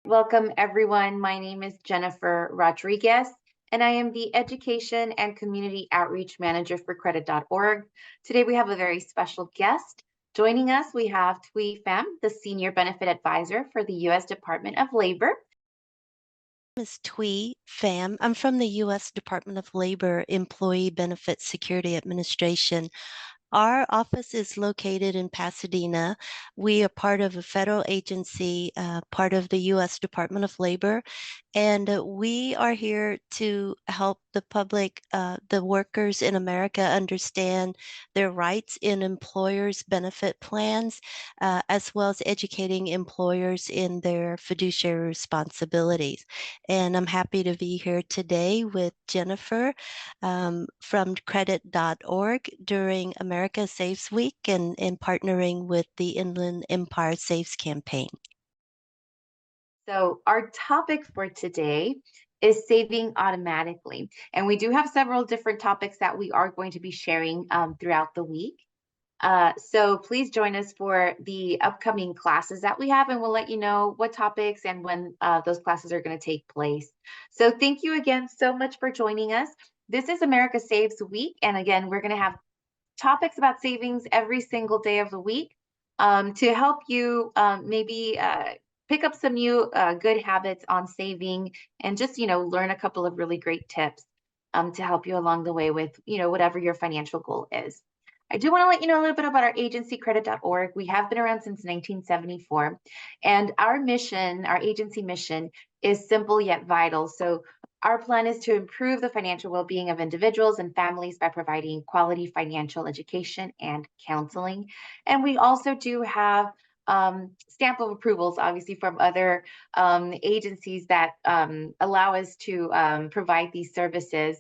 Welcome, everyone. My name is Jennifer Rodriguez, and I am the Education and Community Outreach Manager for Credit.org. Today, we have a very special guest. Joining us, we have Thuy Pham, the Senior Benefit Advisor for the U.S. Department of Labor. Is Thuy Pham. I'm from the U.S. Department of Labor Employee Benefit Security Administration. Our office is located in Pasadena. We are part of a federal agency, part of the U.S. Department of Labor, and we are here to help the public, the workers in America understand their rights in employers' benefit plans, as well as educating employers in their fiduciary responsibilities. And I'm happy to be here today with Jennifer from credit.org during America Saves Week and in partnering with the Inland Empire Saves campaign. So, our topic for today is saving automatically. And we do have several different topics that we are going to be sharing throughout the week. So please join us for the upcoming classes that we have, and we'll let you know what topics and when those classes are going to take place. So thank you again so much for joining us. This is America Saves Week, and again, we're going to have topics about savings every single day of the week to help you maybe pick up some new good habits on saving and just, learn a couple of really great tips to help you along the way with, whatever your financial goal is. I do want to let you know a little bit about our agency, credit.org. We have been around since 1974, and our mission, our agency mission, is simple yet vital. So, our plan is to improve the financial well being of individuals and families by providing quality financial education and counseling. And we also do have stamp of approvals, obviously, from other agencies that allow us to provide these services.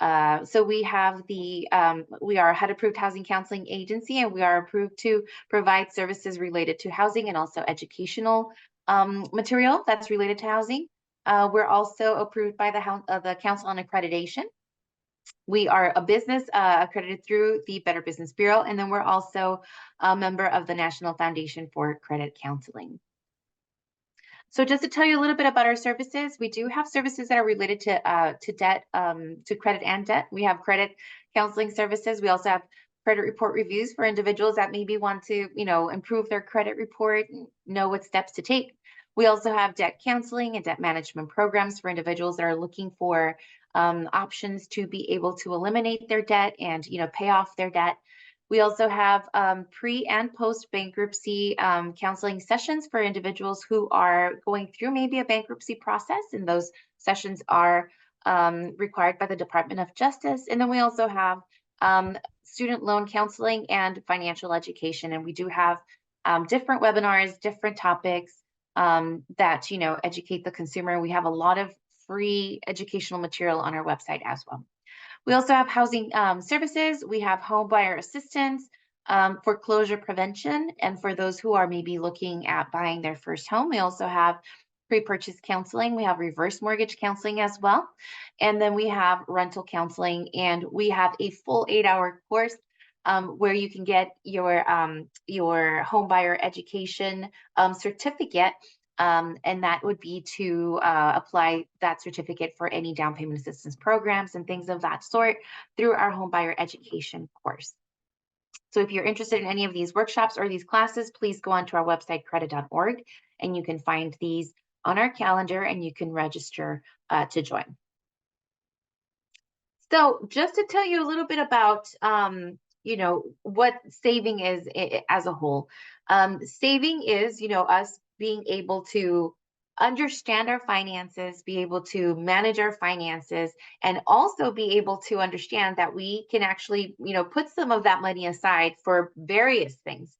So we have we are a HUD approved housing counseling agency, and we are approved to provide services related to housing and also educational material that's related to housing. We're also approved by the Council on Accreditation. We are a business accredited through the Better Business Bureau, and then we're also a member of the National Foundation for Credit Counseling. So just to tell you a little bit about our services, we do have services that are related to debt, to credit and debt. We have credit counseling services. We also have credit report reviews for individuals that maybe want to, improve their credit report and know what steps to take. We also have debt counseling and debt management programs for individuals that are looking for options to be able to eliminate their debt and, pay off their debt. We also have pre and post bankruptcy counseling sessions for individuals who are going through maybe a bankruptcy process, and those sessions are required by the Department of Justice. And then we also have student loan counseling and financial education, and we do have different webinars, different topics that educate the consumer. We have a lot of free educational material on our website as well. We also have housing services. We have home buyer assistance, foreclosure prevention, and for those who are maybe looking at buying their first home, we also have pre-purchase counseling. We have reverse mortgage counseling as well. And then we have rental counseling, and we have a full 8-hour course where you can get your home buyer education certificate. And that would be to apply that certificate for any down payment assistance programs and things of that sort through our home buyer education course. So if you're interested in any of these workshops or these classes, please go onto our website, credit.org, and you can find these on our calendar and you can register to join. So just to tell you a little bit about what saving is as a whole. Saving is, us being able to understand our finances, be able to manage our finances, and also be able to understand that we can actually, put some of that money aside for various things.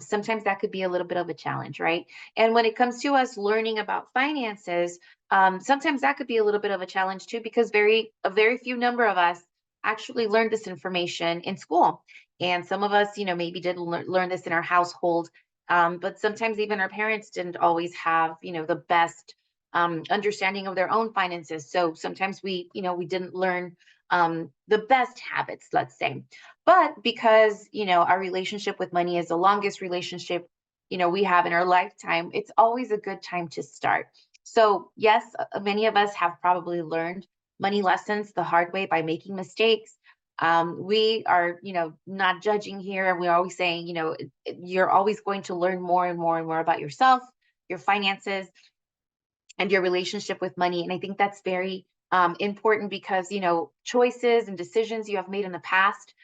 Sometimes that could be a little bit of a challenge, right? And when it comes to us learning about finances, sometimes that could be a little bit of a challenge too, because a very few number of us actually learned this information in school. And some of us, maybe didn't learn this in our household, but sometimes even our parents didn't always have, the best understanding of their own finances. So sometimes we didn't learn the best habits, let's say. But because, our relationship with money is the longest relationship, we have in our lifetime, it's always a good time to start. So yes, many of us have probably learned money lessons the hard way by making mistakes. We are, not judging here. We're always saying, you're always going to learn more and more and more about yourself, your finances, and your relationship with money. And I think that's very important because, choices and decisions you have made in the past,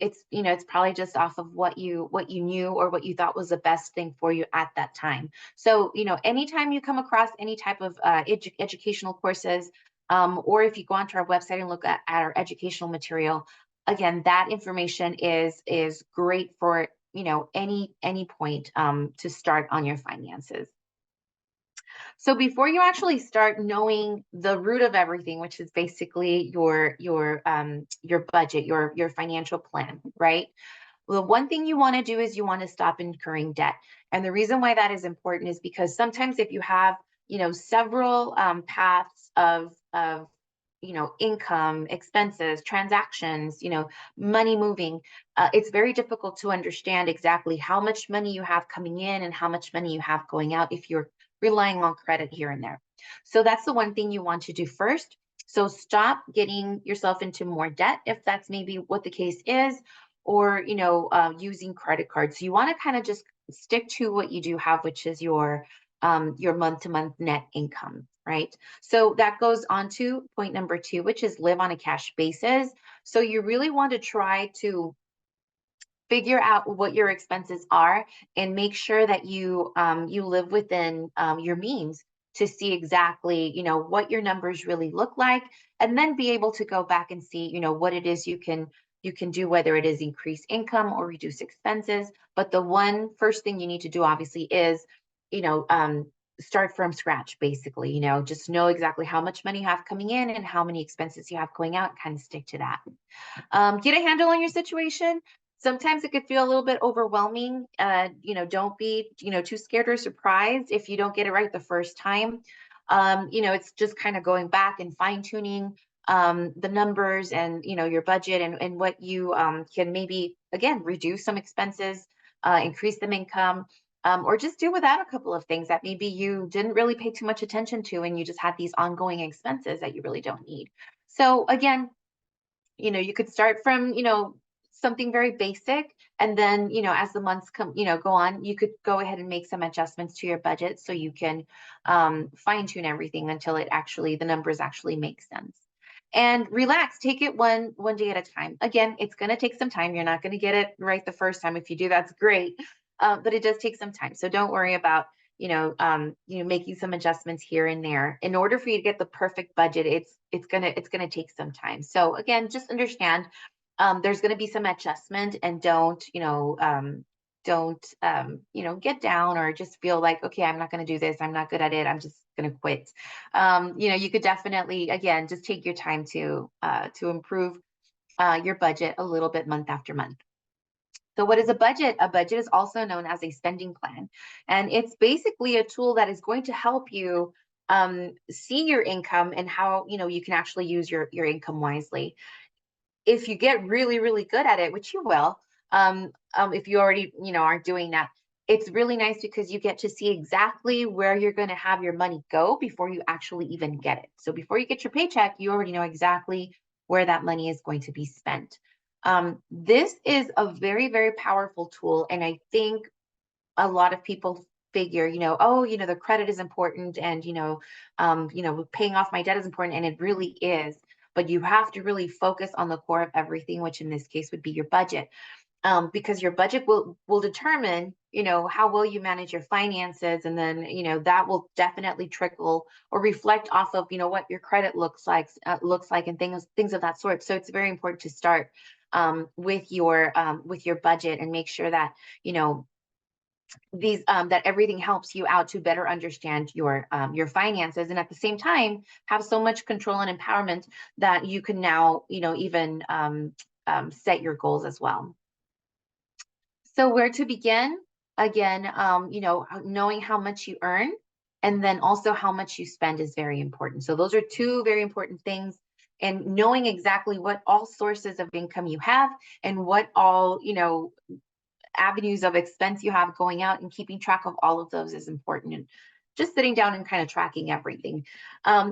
it's probably just off of what you knew or what you thought was the best thing for you at that time. So, anytime you come across any type of educational courses, or if you go onto our website and look at our educational material, again, that information is great for, any point to start on your finances. So before you actually start knowing the root of everything, which is basically your budget, your financial plan, right? Well, the one thing you want to do is you want to stop incurring debt. And the reason why that is important is because sometimes if you have, several paths of income, expenses, transactions, money moving, it's very difficult to understand exactly how much money you have coming in and how much money you have going out if you're relying on credit here and there. So that's the one thing you want to do first. So stop getting yourself into more debt if that's maybe what the case is, or using credit cards. So you want to kind of just stick to what you do have, which is your month-to-month net income, right? So that goes on to point number 2, which is live on a cash basis. So you really want to try to figure out what your expenses are and make sure that you live within your means to see exactly what your numbers really look like, and then be able to go back and see what it is you can do, whether it is increase income or reduce expenses. But the one first thing you need to do obviously is you know start from scratch, basically. Just know exactly how much money you have coming in and how many expenses you have going out, and kind of stick to that. Get a handle on your situation. Sometimes it could feel a little bit overwhelming. Don't be, too scared or surprised if you don't get it right the first time. It's just kind of going back and fine tuning the numbers and, your budget, and what you can maybe, again, reduce some expenses, increase some income, or just do without a couple of things that maybe you didn't really pay too much attention to, and you just had these ongoing expenses that you really don't need. So again, you could start from, something very basic. And then, as the months go on, you could go ahead and make some adjustments to your budget so you can fine tune everything until the numbers actually make sense. And relax, take it one day at a time. Again, it's going to take some time. You're not going to get it right the first time. If you do, that's great. But it does take some time. So don't worry about making some adjustments here and there. In order for you to get the perfect budget, it's gonna take some time. So again, just understand there's gonna be some adjustment, and don't get down or just feel like, okay, I'm not gonna do this, I'm not good at it, I'm just gonna quit. You could definitely, again, just take your time to improve your budget a little bit month after month. So what is a budget? A budget is also known as a spending plan. And it's basically a tool that is going to help you see your income and how, you can actually use your income wisely. If you get really, really good at it, which you will, if you already, are doing that, it's really nice because you get to see exactly where you're going to have your money go before you actually even get it. So before you get your paycheck, you already know exactly where that money is going to be spent. This is a very, very powerful tool. And I think a lot of people figure, oh, the credit is important, and, paying off my debt is important. And it really is. But you have to really focus on the core of everything, which in this case would be your budget. Because your budget will determine, how well you manage your finances, and then, that will definitely trickle or reflect off of, what your credit looks like, and things of that sort. So it's very important to start with your budget, and make sure that these that everything helps you out to better understand your finances, and at the same time have so much control and empowerment that you can now even set your goals as well. So where to begin? Again, knowing how much you earn, and then also how much you spend is very important. So those are two very important things. And knowing exactly what all sources of income you have, and what all, avenues of expense you have going out, and keeping track of all of those is important. And just sitting down and kind of tracking everything.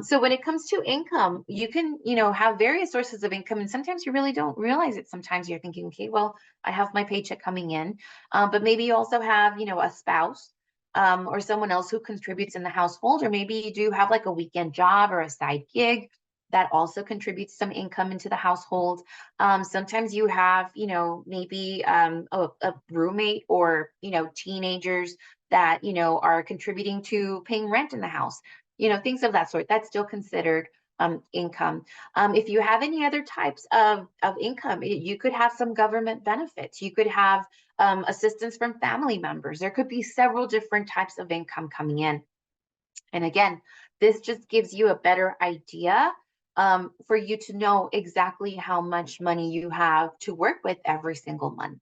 So when it comes to income, you can, have various sources of income, and sometimes you really don't realize it. Sometimes you're thinking, okay, well, I have my paycheck coming in, but maybe you also have, a spouse, or someone else who contributes in the household, or maybe you do have like a weekend job or a side gig that also contributes some income into the household. Sometimes you have, maybe a roommate, or, teenagers that, are contributing to paying rent in the house, things of that sort. That's still considered income. If you have any other types of income, you could have some government benefits. You could have assistance from family members. There could be several different types of income coming in. And again, this just gives you a better idea, for you to know exactly how much money you have to work with every single month.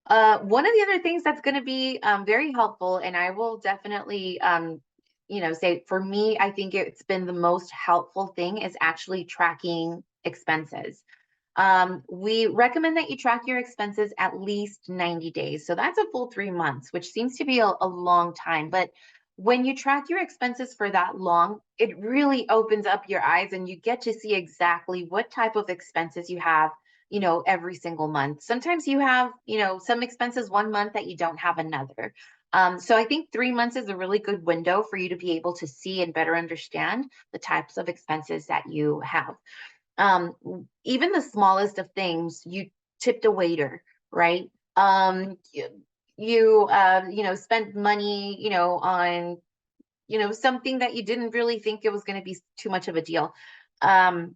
One of the other things that's going to be very helpful, and I will definitely, say for me, I think it's been the most helpful thing, is actually tracking expenses. We recommend that you track your expenses at least 90 days. So that's a full 3 months, which seems to be a long time. But when you track your expenses for that long, it really opens up your eyes, and you get to see exactly what type of expenses you have, every single month. Sometimes you have, some expenses one month that you don't have another. So I think 3 months is a really good window for you to be able to see and better understand the types of expenses that you have. um Even the smallest of things, you tipped a waiter, right? You spent money, on, something that you didn't really think it was going to be too much of a deal. um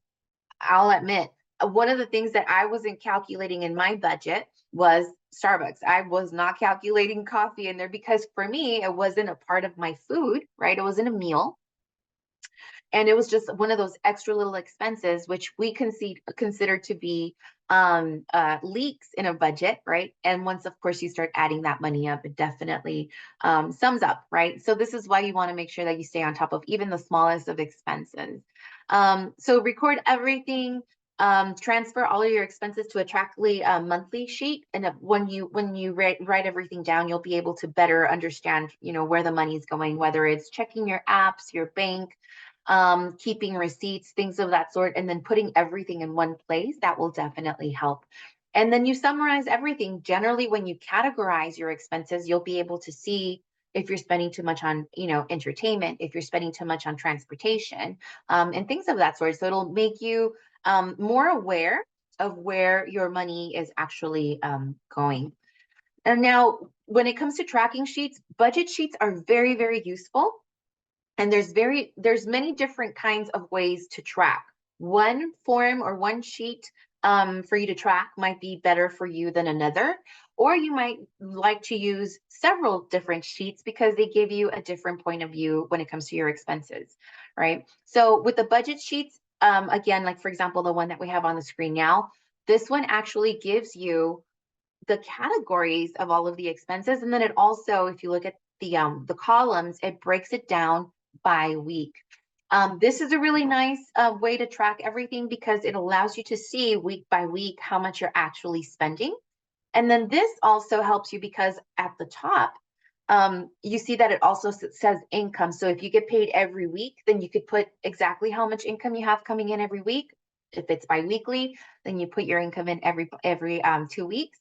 I'll admit, one of the things that I wasn't calculating in my budget was Starbucks. I was not calculating coffee in there, because for me, it wasn't a part of my food, right? It wasn't a meal. And it was just one of those extra little expenses, which we consider to be leaks in a budget, right? And once, of course, you start adding that money up, it definitely sums up, right? So this is why you want to make sure that you stay on top of even the smallest of expenses. So record everything. Transfer all of your expenses to a Trackly monthly sheet, and when you write everything down, you'll be able to better understand, where the money's going, whether it's checking your apps, your bank, keeping receipts, things of that sort, and then putting everything in one place. That will definitely help. And then you summarize everything. Generally, when you categorize your expenses, you'll be able to see if you're spending too much on, entertainment, if you're spending too much on transportation, and things of that sort. So it'll make you more aware of where your money is actually going. And now, when it comes to tracking sheets, budget sheets are very, very useful. And there's many different kinds of ways to track. One form or one sheet for you to track might be better for you than another, or you might like to use several different sheets because they give you a different point of view when it comes to your expenses, right? So with the budget sheets, again, like for example, the one that we have on the screen now, this one actually gives you the categories of all of the expenses. And then it also, if you look at the columns, it breaks it down by week. This is a really nice way to track everything, because it allows you to see week by week how much you're actually spending. And then this also helps you because at the top, you see that it also says income. So if you get paid every week, then you could put exactly how much income you have coming in every week. If it's biweekly, then you put your income in every 2 weeks.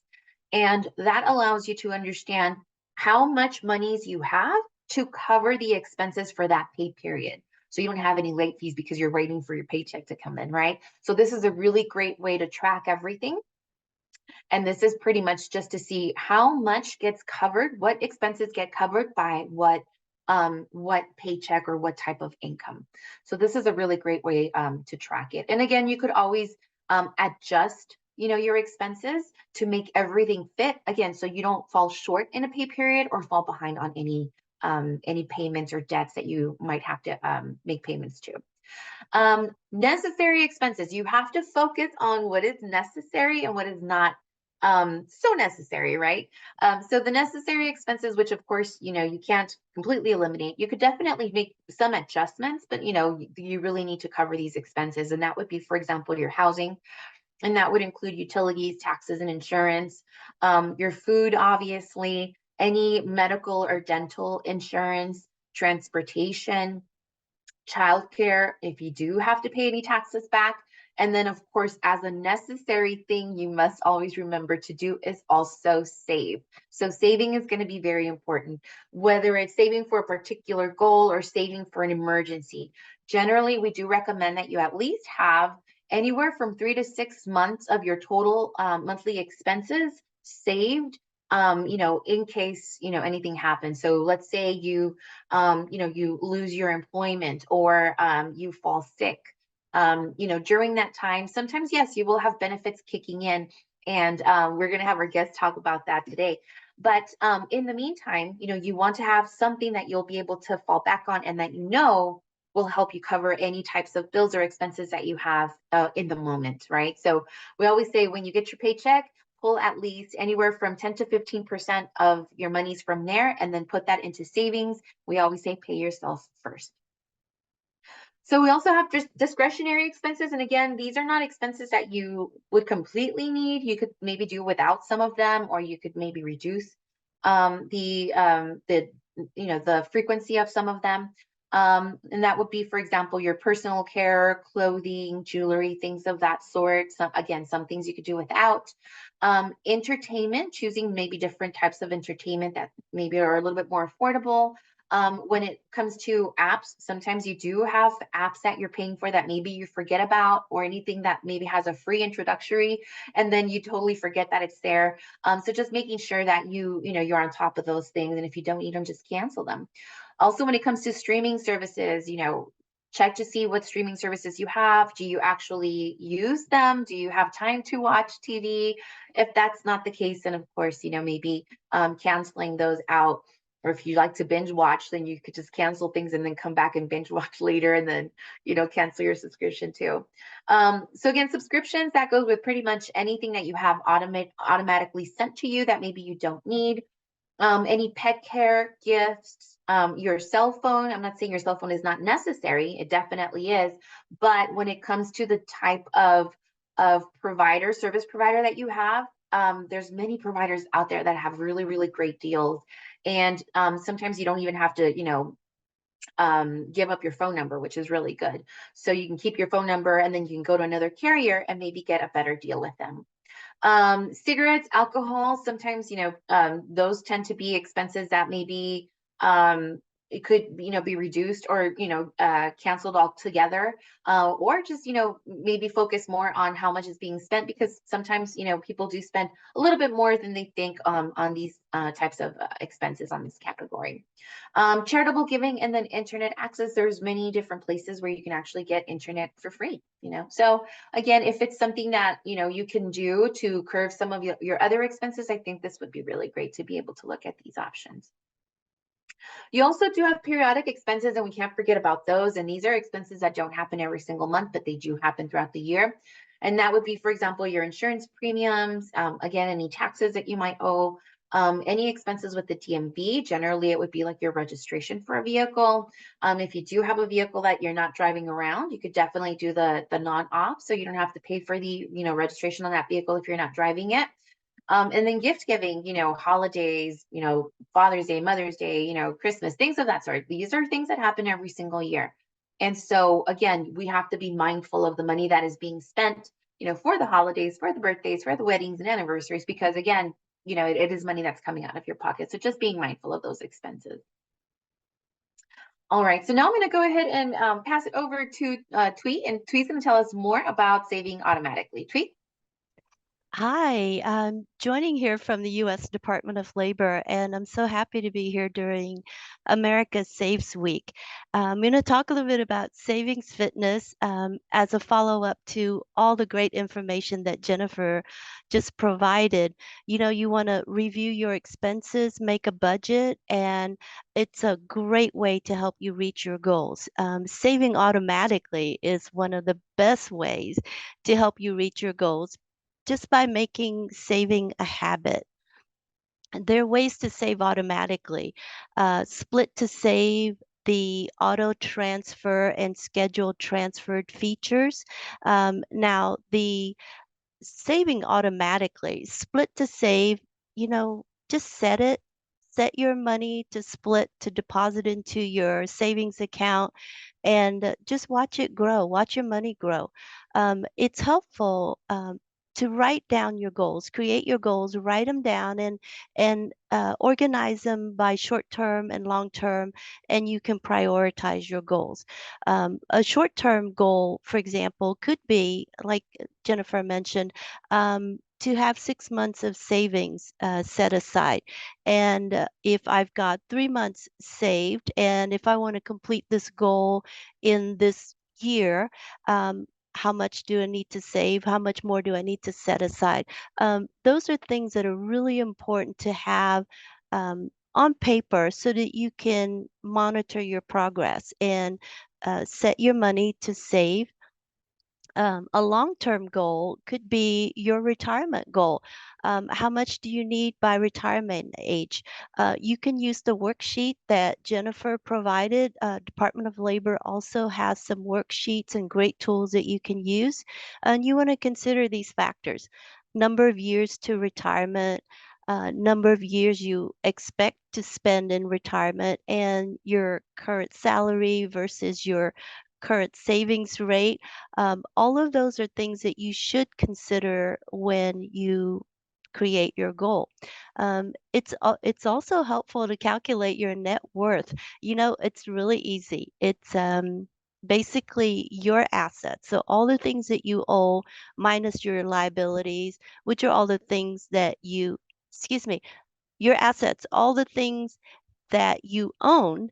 And that allows you to understand how much monies you have to cover the expenses for that pay period. So you don't have any late fees because you're waiting for your paycheck to come in, right? So this is a really great way to track everything. And this is pretty much just to see how much gets covered, what expenses get covered by what paycheck or what type of income. So this is a really great way to track it. And again, you could always adjust, your expenses to make everything fit again, so you don't fall short in a pay period or fall behind on any payments or debts that you might have to make payments to. Necessary expenses. You have to focus on what is necessary and what is not so necessary, right? So the necessary expenses, which of course, you can't completely eliminate, you could definitely make some adjustments, but you really need to cover these expenses. And that would be, for example, your housing, And that would include utilities, taxes, and insurance, your food, obviously, any medical or dental insurance, transportation, childcare, if you do have to pay any taxes back. And then, of course, as a necessary thing, you must always remember to do is also save. So saving is going to be very important, whether it's saving for a particular goal or saving for an emergency. Generally, we do recommend that you at least have anywhere from 3 to 6 months of your total monthly expenses saved, in case, anything happens. So let's say you lose your employment or you fall sick. During that time, sometimes, yes, you will have benefits kicking in. And we're going to have our guests talk about that today. But in the meantime, you want to have something that you'll be able to fall back on and that will help you cover any types of bills or expenses that you have in the moment, right? So we always say when you get your paycheck, pull at least anywhere from 10 to 15% of your monies from there and then put that into savings. We always say pay yourself first. So we also have just discretionary expenses. And again, these are not expenses that you would completely need. You could maybe do without some of them, or you could maybe reduce the frequency of some of them. And that would be, for example, your personal care, clothing, jewelry, things of that sort. Some things you could do without. Entertainment, choosing maybe different types of entertainment that maybe are a little bit more affordable. When it comes to apps, sometimes you do have apps that you're paying for that maybe you forget about, or anything that maybe has a free introductory, and then you totally forget that it's there. So just making sure that you're on top of those things, and if you don't need them, just cancel them. Also, when it comes to streaming services, check to see what streaming services you have. Do you actually use them? Do you have time to watch TV? If that's not the case, then of course, maybe canceling those out. Or if you like to binge watch, then you could just cancel things and then come back and binge watch later, and then, cancel your subscription too. So again, subscriptions, that goes with pretty much anything that you have automatically sent to you that maybe you don't need. Any pet care, gifts, your cell phone. I'm not saying your cell phone is not necessary. It definitely is. But when it comes to the type of service provider that you have, there's many providers out there that have really, really great deals. And sometimes you don't even have to, give up your phone number, which is really good. So you can keep your phone number and then you can go to another carrier and maybe get a better deal with them. Cigarettes, alcohol, sometimes, those tend to be expenses that maybe it could, be reduced or, canceled altogether, or just, maybe focus more on how much is being spent, because sometimes, people do spend a little bit more than they think on these types of expenses on this category. Charitable giving, and then internet access. There's many different places where you can actually get internet for free, So again, if it's something that, you can do to curb some of your other expenses, I think this would be really great to be able to look at these options. You also do have periodic expenses, and we can't forget about those. And these are expenses that don't happen every single month, but they do happen throughout the year. And that would be, for example, your insurance premiums, again, any taxes that you might owe, any expenses with the DMV. Generally, it would be like your registration for a vehicle. If you do have a vehicle that you're not driving around, you could definitely do the non-op, so you don't have to pay for the registration on that vehicle if you're not driving it. And then gift giving, holidays, Father's Day, Mother's Day, Christmas, things of that sort. These are things that happen every single year. And so again, we have to be mindful of the money that is being spent, for the holidays, for the birthdays, for the weddings and anniversaries, because again, it is money that's coming out of your pocket. So just being mindful of those expenses. All right, so now I'm going to go ahead and pass it over to Thuy, and Thuy's going to tell us more about saving automatically. Thuy? Hi, I'm joining here from the U.S. Department of Labor, and I'm so happy to be here during America Saves Week. I'm going to talk a little bit about savings fitness as a follow-up to all the great information that Jennifer just provided. You want to review your expenses, make a budget, and it's a great way to help you reach your goals. Saving automatically is one of the best ways to help you reach your goals just by making saving a habit. There are ways to save automatically. Split to save, the auto transfer and scheduled transferred features. Now, the saving automatically, split to save, just set your money to split to deposit into your savings account and just watch it grow, watch your money grow. It's helpful to write down your goals, create your goals, write them down and organize them by short term and long term, and you can prioritize your goals. A short term goal, for example, could be like Jennifer mentioned, to have 6 months of savings set aside. And if I've got 3 months saved, and if I want to complete this goal in this year, how much do I need to save? How much more do I need to set aside? Those are things that are really important to have on paper so that you can monitor your progress and set your money to save. A long-term goal could be your retirement goal. How much do you need by retirement age? You can use the worksheet that Jennifer provided. Department of Labor also has some worksheets and great tools that you can use. And you want to consider these factors: number of years to retirement, number of years you expect to spend in retirement, and your current salary versus your current savings rate. All of those are things that you should consider when you create your goal. It's also helpful to calculate your net worth. It's really easy. It's basically your assets. So all the things that you owe minus your liabilities, which are all the things that excuse me, your assets, all the things that you own,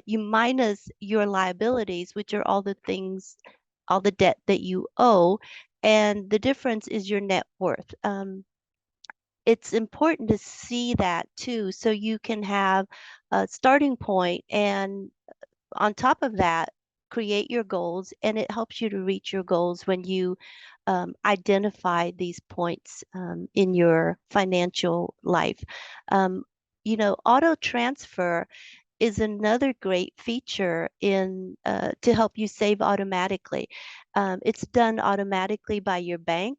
you minus your liabilities, which are all the things, all the debt that you owe, and the difference is your net worth. It's important to see that too, so you can have a starting point, and on top of that, create your goals, and it helps you to reach your goals when you identify these points in your financial life. Um, Auto transfer is another great feature in to help you save automatically. It's done automatically by your bank.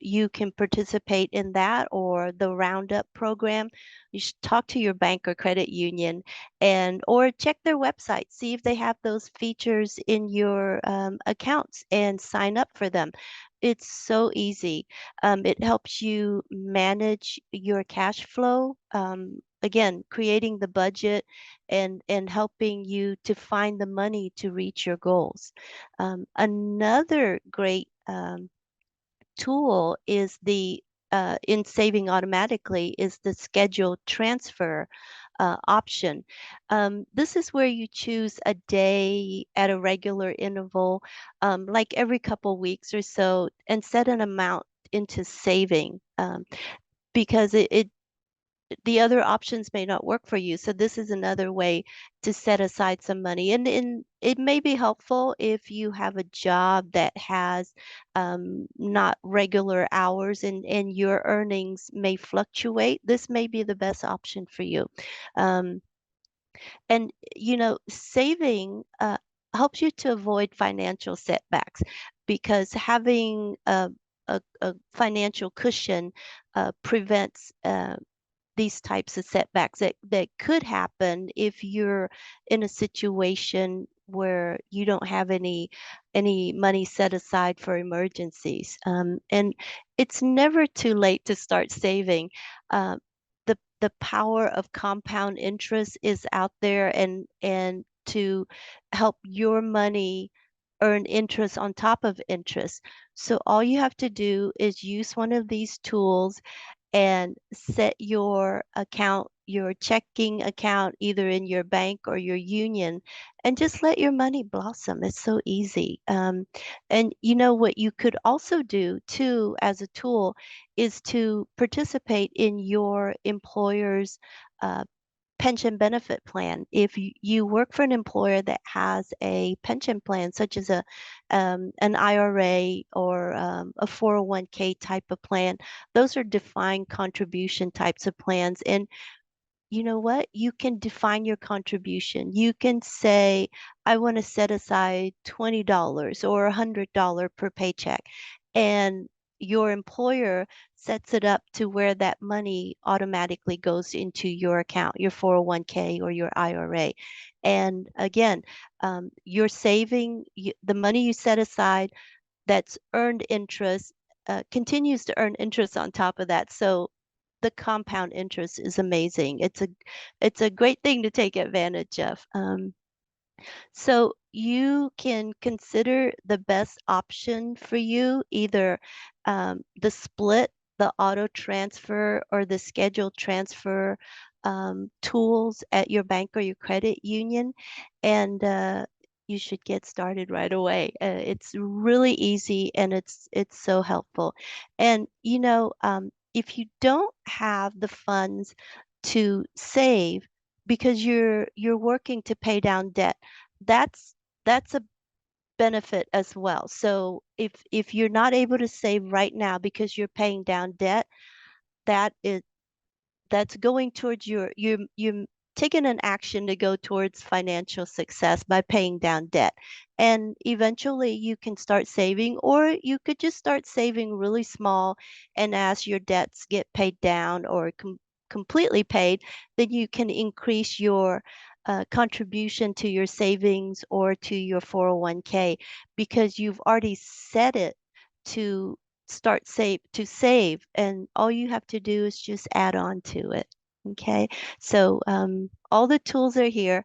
You can participate in that or the Roundup program. You should talk to your bank or credit union and or check their website, see if they have those features in your accounts and sign up for them. It's so easy. It helps you manage your cash flow. Again, creating the budget and helping you to find the money to reach your goals. Another great tool is the in saving automatically is the scheduled transfer option. This is where you choose a day at a regular interval, like every couple weeks or so, and set an amount into saving, because the other options may not work for you. So this is another way to set aside some money. And it may be helpful if you have a job that has not regular hours and your earnings may fluctuate. This may be the best option for you. Um, and saving helps you to avoid financial setbacks, because having a financial cushion prevents these types of setbacks that could happen if you're in a situation where you don't have any money set aside for emergencies. And it's never too late to start saving. Uh, the power of compound interest is out there, and to help your money earn interest on top of interest. So all you have to do is use one of these tools and set your account, your checking account, either in your bank or your union, and just let your money blossom. It's so easy. And what you could also do too as a tool is to participate in your employer's uh, pension benefit plan. If you work for an employer that has a pension plan, such as an IRA or a 401k type of plan, those are defined contribution types of plans. And you know what? You can define your contribution. You can say, I want to set aside $20 or $100 per paycheck. And your employer sets it up to where that money automatically goes into your account, your 401k or your IRA. And again, you're saving the money you set aside that's earned interest, continues to earn interest on top of that. So the compound interest is amazing. It's a great thing to take advantage of. So you can consider the best option for you, either the split, the auto transfer, or the scheduled transfer tools at your bank or your credit union. And you should get started right away. It's really easy and it's so helpful. And if you don't have the funds to save because you're working to pay down debt, that's that's a benefit as well. So if you're not able to save right now because you're paying down debt, that is that's going towards you're taking an action to go towards financial success by paying down debt. And eventually you can start saving, or you could just start saving really small, and as your debts get paid down or completely paid, then you can increase your contribution to your savings or to your 401k, because you've already set it to save, and all you have to do is just add on to it. Okay, so all the tools are here.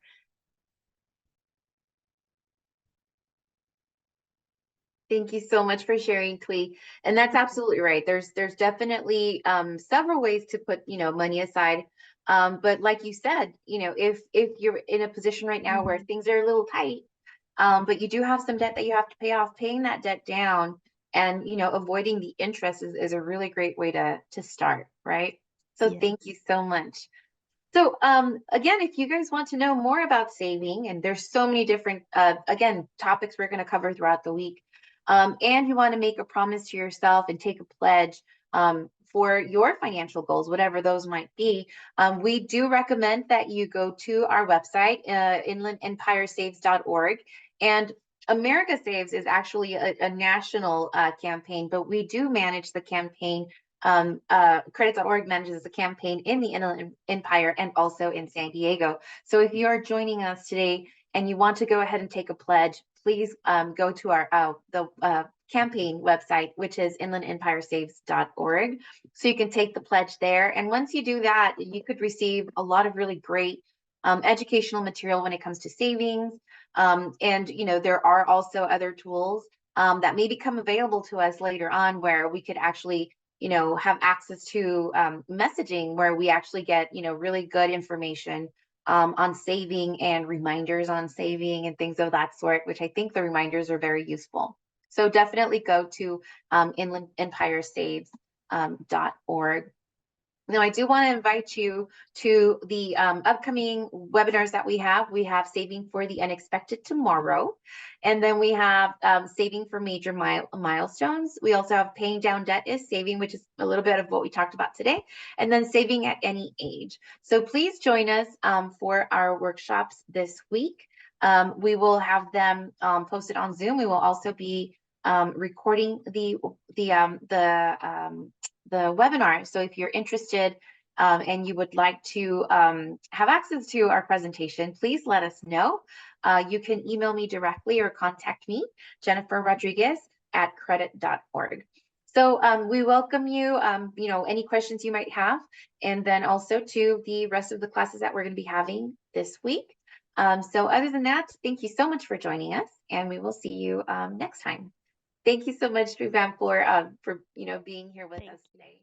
Thank you so much for sharing, Thuy. And that's absolutely right. There's definitely several ways to put, money aside. But like you said, if you're in a position right now where things are a little tight, but you do have some debt that you have to pay off, paying that debt down and avoiding the interest is a really great way to start, right? So Yeah. thank you so much. So again, if you guys want to know more about saving, and there's so many different again topics we're going to cover throughout the week, and you want to make a promise to yourself and take a pledge for your financial goals, whatever those might be, we do recommend that you go to our website, inlandempiresaves.org. And America Saves is actually a national campaign, but we do manage the campaign. Credit.org manages the campaign in the Inland Empire and also in San Diego. So if you are joining us today and you want to go ahead and take a pledge, please go to our campaign website, which is inlandempiresaves.org. So you can take the pledge there. And once you do that, you could receive a lot of really great educational material when it comes to savings. And there are also other tools that may become available to us later on, where we could actually have access to messaging, where we actually get really good information on saving and reminders on saving and things of that sort, which I think the reminders are very useful. So definitely go to inlandempiresaves.org. Now, I do want to invite you to the upcoming webinars that we have. We have Saving for the Unexpected tomorrow, and then we have Saving for Major Milestones. We also have Paying Down Debt is Saving, which is a little bit of what we talked about today, and then Saving at Any Age. So please join us for our workshops this week. We will have them posted on Zoom. We will also be recording the webinar. So if you're interested and you would like to have access to our presentation, please let us know. You can email me directly or contact me, Jennifer Rodriguez at credit.org. So we welcome you, any questions you might have, and then also to the rest of the classes that we're going to be having this week. So other than that, thank you so much for joining us, and we will see you next time. Thank you so much, Thuy Pham, for being here with us today.